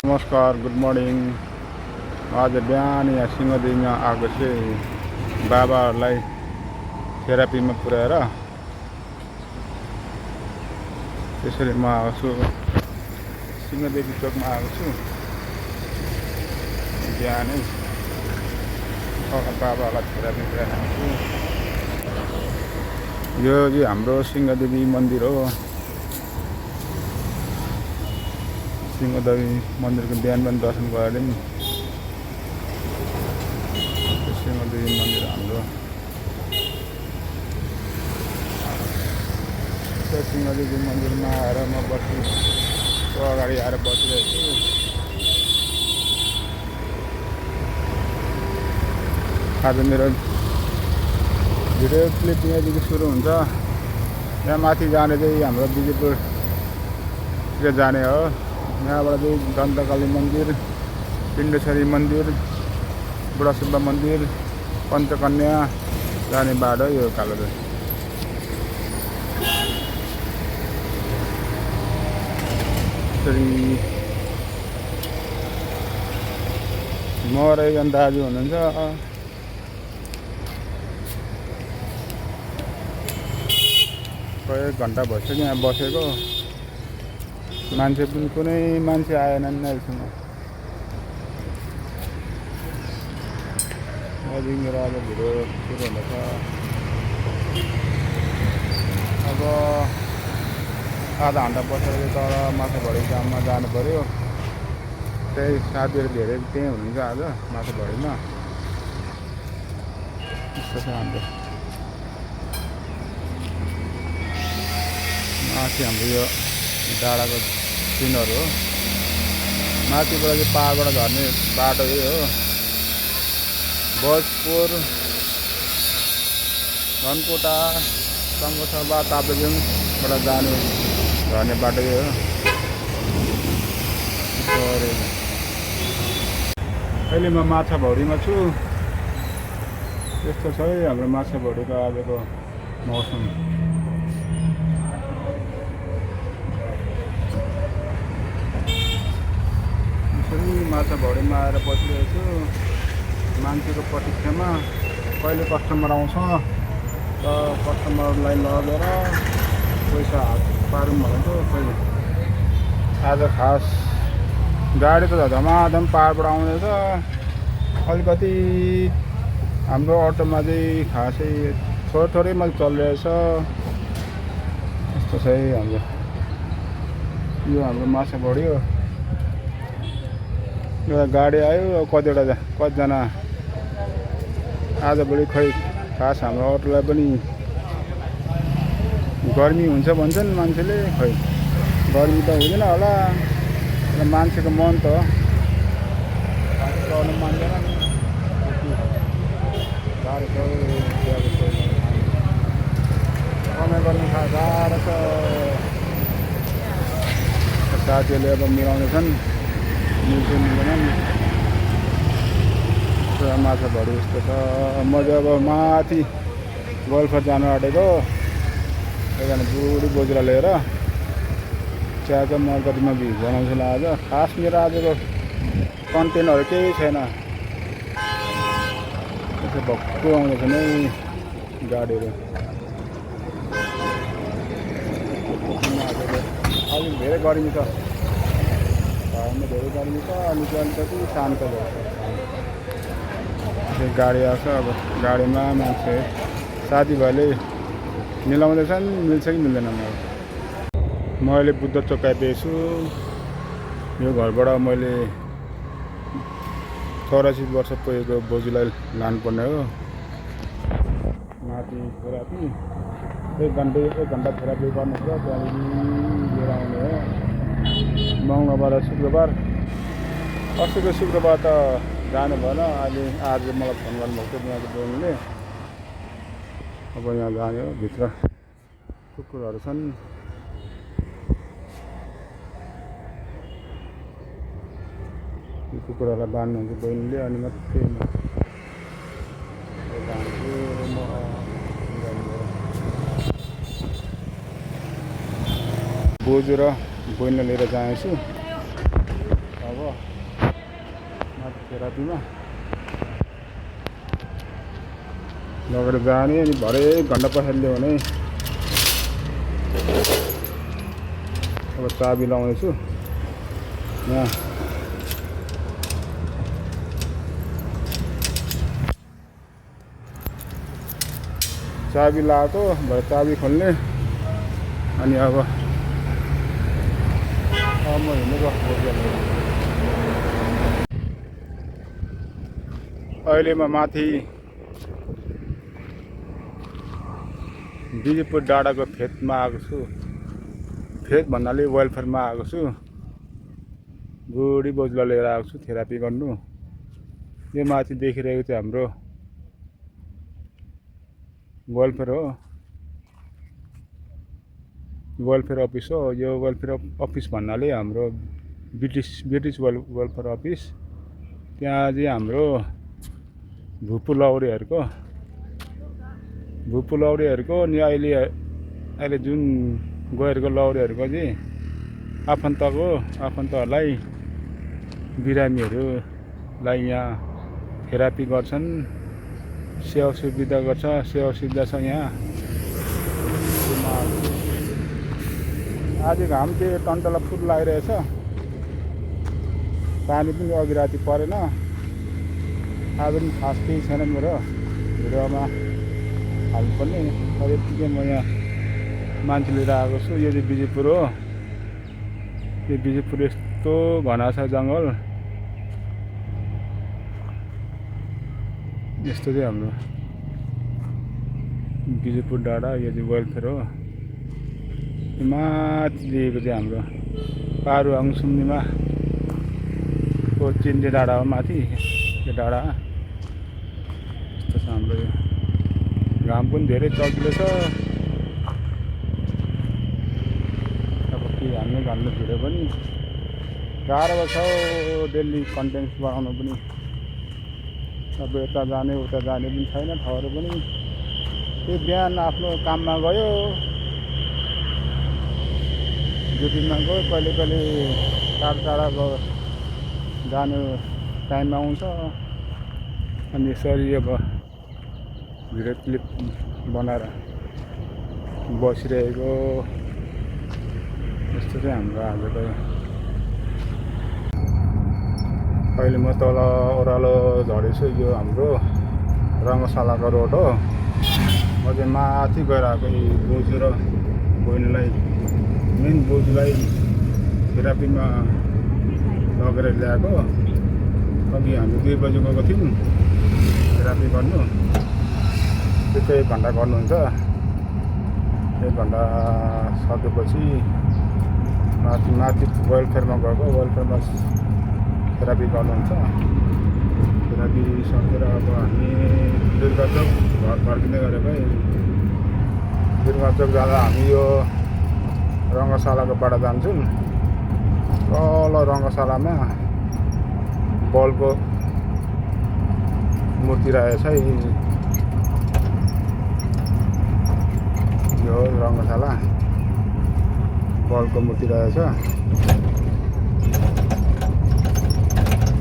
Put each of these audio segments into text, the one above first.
नमस्कार, good morning. आज बिहान यहाँ सिंहदेवीमा आएको चाहिँ बाबाहरूलाई थेरापीमा पुर्याएर त्यसरी म आएको छु। सिंहदेवी चोकमा आएको छु बिहानै बाबालाई थेरापी पुर्याएर आएको छु। यो चाहिँ हाम्रो सिंहदेवी मन्दिर हो। सिंहदेवी मन्दिरको बिहान दर्शन गरे नि। सिंहदेवी मन्दिर हाम्रो सिंहदेवी मन्दिरमा आएर म अगाडि आएर बसिरहेको छु। आज मेरो भिडियो क्लिप यहाँदेखि सुरु हुन्छ। यहाँ माथि जाने चाहिँ हाम्रो विजयपुरतिर जाने हो। यहाँबाट चाहिँ दन्तकाली मन्दिर, पिण्डेश्वरी मन्दिर, बुढासुब्बा मन्दिर, पञ्चकन्या जाने बाटो यो कालो चाहिँ। म र एकजना दाजु हुनुहुन्छ। एक घन्टा भइसक्यो यहाँ बसेको। मान्छे पनि कुनै मान्छे आएनन् अहिलेसम्म। त्यहाँदेखि मेरो आज भिडियो सुरु हुँदैछ। अब आधा घन्टा बसेर तल माछाभडी काममा जानु पऱ्यो। त्यही साथीहरू धेरै त्यहीँ हुनुहुन्छ आज माछाभडीमा। यस्तो छ हाम्रो माथि हाम्रो यो डाँडाको सिनहरू हो। माथिबाट चाहिँ पाहाडबाट झर्ने बाटो यही हो। भोजपुर, धनकोटा, सङ्गोसभा, ताप्लेजुङबाट जाने झर्ने बाटो यही हो। अहिले म माछाभौरीमा छु। त्यस्तो छ है हाम्रो माछाभौरीको आजको मौसम। माछाभौरीमा आएर बसिरहेको छु मान्छेको प्रतीक्षामा। कहिले कस्टमर आउँछ र कस्टमरलाई लगेर पैसा हात पारौँ भनेको। कहिले आज खास गाडी त धमाधम पाहाडबाट आउँदैछ। अलिकति हाम्रो अटोमा चाहिँ खासै थोरै मात्रै चलिरहेछ। यस्तो छ है हाम्रो यो हाम्रो माछाभौरी हो। एउटा गाडी आयो। कतिजना आजभोलि खै खास हाम्रो अटोलाई पनि गर्मी हुन्छ भन्छन् मान्छेले। खै गर्मी त हुँदैन होला, र मान्छेको मन त गर्नु मान्दैन नि। कमाइ गर्नु गाह्रो छ। साथीहरूले अब मिलाउँदैछन्, मिल्दैन नि। माछाभौरी यस्तो छ। म चाहिँ अब माथि गोल्फर जानु आँटेको। एकजना बुढी बोजूलाई लिएर चियाको म अलिकतिमा भिड बनाउँछु ल। आज खास मेरो आजको कन्टेन्टहरू केही छैन। त्यसो भक्कु आउँदैछ नै गाडीहरू। अलिक धेरै गर्मी छ, धेरै गर्मी छ। अलिकति शान्त भएको गाडी आउँछ। अब गाडीमा मान्छे साथीभाइले मिलाउँदैछन्, मिल्छ कि मिल्दैन। म अहिले बुद्ध चोक आइपुगेछु। यो घरबाट मैले 84 वर्ष पुगेको बोजूलाई लानुपर्ने हो माथि थेरापी। एक घन्टा थेरापी गर्नु छ। त्यहाँदेखि लिएर आउने हो। मङ्गलबार शुक्रबार। अस्तिको शुक्रबार त जानु भएन। अहिले आज मलाई फोन गर्नुभएको थियो यहाँको बहिनीले। अब यहाँ जाने हो। भित्र कुकुरहरू छन्। कुकुरहरूलाई बाँध्नुहुन्छ बहिनीले। अनि मात्रै बोजू र बहिनीलाई लिएर जानेछु। अब थेरापीमा लगेर जाने अनि भरे 1 घन्टा पछाडि ल्यायो भने अब चाबी लाउँदैछु यहाँ चाबी लाएको भरे चाबी खोल्ने अनि अब म हिँडेको अहिले म माथि बिजीपुर डाँडाको फेदमा आएको छु। फेद भन्नाले वेलफेयरमा आएको छु। बुढी बोजूलाई लिएर आएको छु थेरापी गर्नु। यो माथि देखिरहेको चाहिँ हाम्रो वेलफेयर हो, वेलफेयर अफिस हो। यो वेलफेयर अफिस भन्नाले हाम्रो ब्रिटिस वेलफेयर अफिस। त्यहाँ चाहिँ हाम्रो भुपु लौरेहरूको नि अहिले जुन गएको लौरेहरूको चाहिँ आफन्तहरूलाई बिरामीहरूलाई यहाँ थेरापी गर्छन्, सेवा सुविधा गर्छ, सेवा सुविधा छ यहाँ। आज घाम चाहिँ टन्टला फुल लागिरहेछ। पानी पनि अघि राति परेन। आज पनि खास केही छैन मेरो भिडियोमा हाल्नुपर्ने। तर यतिकै म यहाँ मान्छे लिएर आएको छु। यो चाहिँ बिजीपुर हो। यो बिजीपुर यस्तो घना छ जङ्गल। यस्तो चाहिँ हाम्रो बिजीपुर डाँडा। यो चाहिँ वेलफेयर हो। माथि दिएको चाहिँ हाम्रो पारुहाङ सुम्निमा को चिन्डे डाँडा हो माथि यो डाँडा। यस्तो छ हाम्रो यो। घाम पनि धेरै चल्किलो छ। अब के घाम्नु भिडियो पनि गाह्रो छ डेली कन्टेन्ट बनाउनु पनि। अब यता जाने उता जाने पनि छैन ठाउँहरू पनि। त्यही बिहान आफ्नो काममा गयो, ड्युटीमा गयो, कहिले कहिले टाढा जानु टाइममा आउँछ। अनि यसरी अब भिडियो क्लिप बनाएर बसिरहेको। यस्तो चाहिँ हाम्रो आजको। अहिले म तल ओह्रालो झरेछु। यो हाम्रो रङ्गशालाको रोड हो। म चाहिँ माथि गएर आएको बोजू र बहिनीलाई, मेन बोजूलाई थेरापीमा लगेर ल्याएको। अघि हामी 2 बजी गएको थियौँ थेरापी गर्नु। त्यस्तै 1 घन्टा गर्नुहुन्छ। 1 घन्टा सकेपछि माथि वेलफेयरमा गएको। वेलफेयरमा थेरापी गर्नुहुन्छ। थेरापी सकेर अब हामी दुर्गाचोक घर फर्किँदै गरेको। दुर्गाचोक जाँदा हामी यो रङ्गशालाको बाटो जान्छौँ। तल रङ्गशालामा बलको मूर्ति रहेछ। यो रङ्गशाला बलको मूर्ति रहेछ।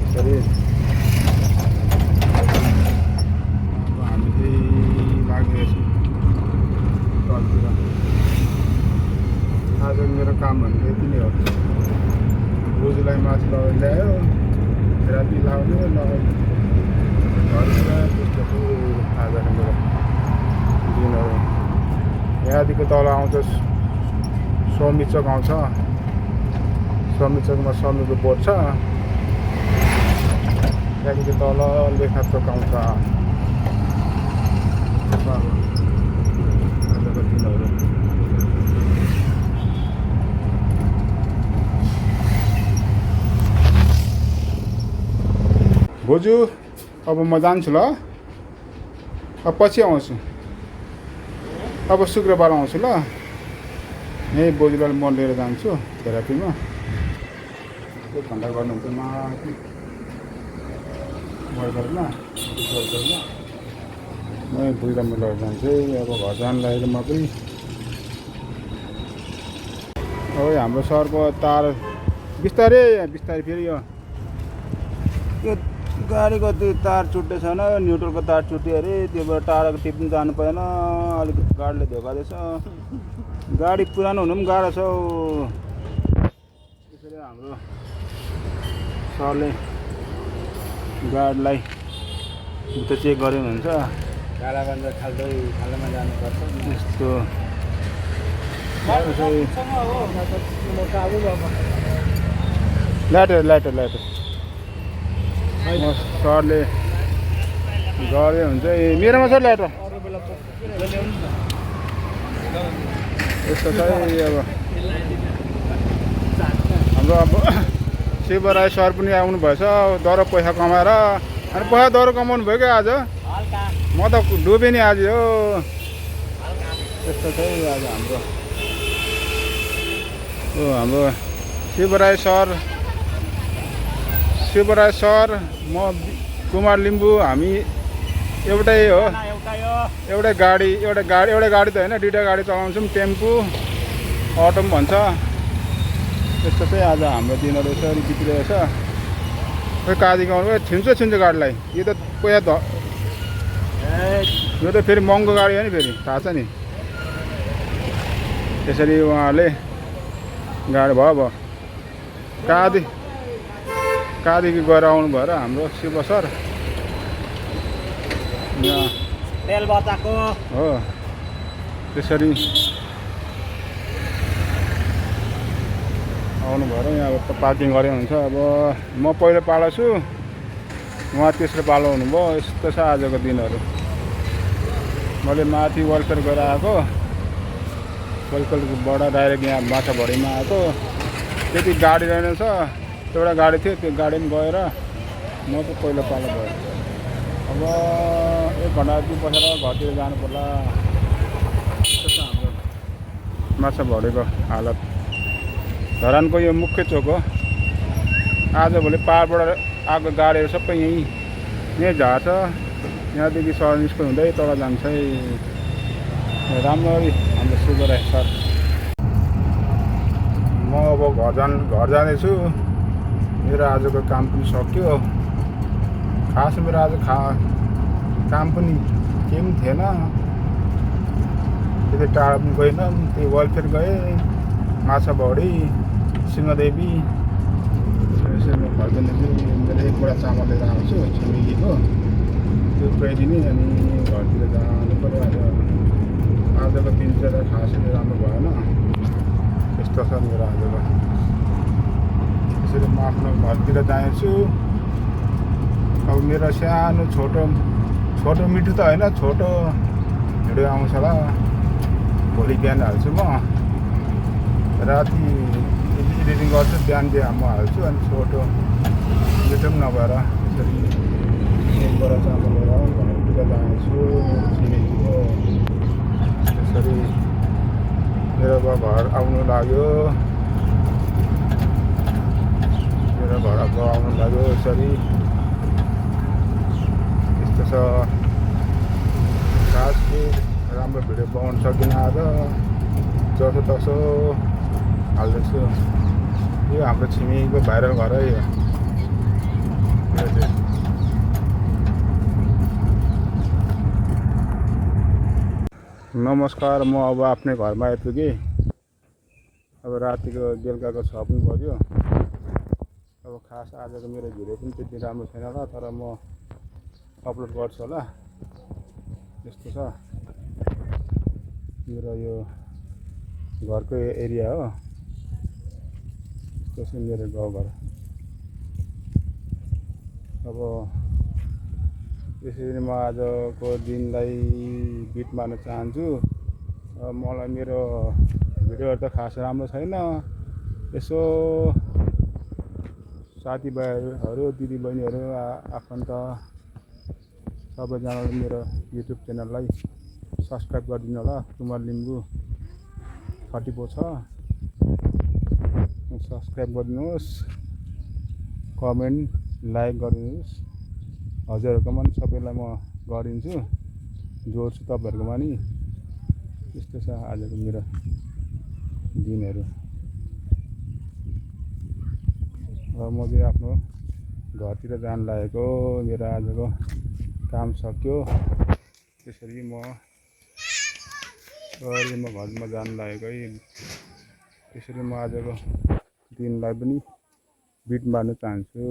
यसरी हामी चाहिँ लागिरहेछौँ तलतिर। आज मेरो काम भनेको यति नै हो। बोजूलाई माथि लगेर ल्यायो, थेरापी लाउने घरतिर। त्यस्तो आजको मेरो दिनहरू। यहाँदेखि तल आउँछ समीचोक आउँछ। समीचोकमा समीको बोट छ। त्यहाँदेखि तल लेखनाथचोक आउँछ। आजको दिनहरू। बोजू अब म जान्छु ल। अब पछि आउँछु। अब शुक्रबार आउँछु ल। यहीँ बोजूलाई म लिएर जान्छु थेरापीमा। 1 घन्टा गर्नुहुन्छ माथि वेलफेयरमा। म बुझ्दा म लिएर जान्छु। अब घर जानु लागेको म पनि। अब हाम्रो सहरको तार बिस्तारै फेरि यो गाडीको त्यो तार छुट्टै छैन न्युट्रलको तार छुट्यो अरे त्योबाट टाढाको टिप्नु जानु पाएन अलिकति गाडीले धोका दिएछ गाडी पुरानो हुनु पनि गाह्रो छ त्यसैले हाम्रो सरले गाडीलाई उता चेक गर्यो भने हुन्छ कालागञ्ज खाल्डोमा जानुपर्छ यस्तो लाइटर सरले गरे हुन्छ मेरोमा छ ल्याटर यस्तो चाहिँ अब हाम्रो अब शिवराय सर पनि आउनु भएछ दरो पैसा कमाएर अनि पैसा दरो कमाउनु भयो क्या आज म त डुबेँ नि आज हो यस्तो चाहिँ आज हाम्रो शिवराय सर म कुमार लिम्बू हामी एउटै हो एउटै गाडी त होइन दुईवटा गाडी चलाउँछौँ टेम्पू अटो पनि भन्छ त्यस्तो चाहिँ आज हाम्रो दिनहरू यसरी बितिरहेछ खोइ काजी गाउनु छिन्छ गाडीलाई यो त पैसा यो त फेरि महँगो गाडी हो नि फेरि थाहा छ नि त्यसरी उहाँहरूले गाडी भयो कहाँदेखि गएर आउनु भयो र हाम्रो शिव सर हो त्यसरी आउनु भयो र यहाँ अब पार्किङ गरे हुन्छ अब म पहिलो पालो छु उहाँ तेस्रो पालो हुनुभयो यस्तो छ आजको दिनहरू मैले माथि वेलफेयर गएर आएको वेलफेयरबाट डाइरेक्ट यहाँ माछाभरीमा आएको त्यति गाडी रहेनछ एउटा गाडी थियो त्यो गाडी पनि गएर म त पहिलो पालो भयो अब 1 घन्टा जति बसेर घरतिर जानु पर्ला त्यस्तो छ हाम्रो माछाभरीको हालत धरानको यो मुख्य चोक हो आजभोलि पाहाडबाट आएको गाडीहरू सबै यहीँ झार्छ यहाँदेखि सर निस्को हुँदै तल जान्छ राम्ररी हाम्रो शिवराय सर म अब घर जाँदैछु मेरो आजको काम पनि सक्यो खास मेरो आज काम पनि केही पनि थिएन त्यति टाढा पनि गएन त्यही वेलफेयर गएँ माछाभरी सिंहदेवी यसरी फर्किने मेरो एक बोरा चामल लिएर आउँछु छिमेकीको त्यो पुऱ्याइदिने अनि घरतिर जानु पऱ्यो आजको दिन चाहिँ खासै राम्रो भएन यस्तो छ मेरो आजको त्यसरी म आफ्नो घरतिर जान्छु अब मेरो सानो छोटो मिठो त होइन छोटो भिडियो आउँछ होला भोलि बिहान हाल्छु म राति एडिटिङ गर्छु बिहान म हाल्छु अनि छोटो मिठो पनि नभएर यसरी एक बोरा चामल लिएर घरतिर जान्छु छिमेकीको त्यसरी मेरो घर आउनु लाग्यो यसरी यस्तो छ खास राम्रो भिडियो बनाउन सकिनँ आज जसोतसो हाल्दैछु यो हाम्रो छिमेकीको भाइरल घर है यो चाहिँ नमस्कार म अब आफ्नै घरमा आइपुगेँ अब रातिको बेलुकाको 6 पनि बज्यो अब खास आजको मेरो भिडियो पनि त्यति राम्रो छैन होला तर म अपलोड गर्छु होला यस्तो छ मेरो यो घरको एरिया हो त्यसै मेरो गाउँघर अब त्यसरी म आजको दिनलाई बिट मार्न चाहन्छु मलाई मेरो भिडियोहरू त खास राम्रो छैन यसो साथीभाइहरू दिदीबहिनीहरू आफन्त सबैजनाले मेरो युट्युब च्यानललाई सब्सक्राइब गरिदिनु होला कुमार लिम्बू 34 छ सब्सक्राइब गरिदिनुहोस् कमेन्ट लाइक गरिदिनुहोस् हजुरहरूकोमा पनि सबैलाई म गरिदिन्छु जोड्छु तपाईँहरूकोमा नि यस्तो छ आजको मेरो दिनहरू र म चाहिँ आफ्नो घरतिर जान लागेको मेरो आजको काम सक्यो त्यसरी म घरमा जान लागेको है त्यसरी म आजको दिनलाई पनि बिट मार्न चाहन्छु।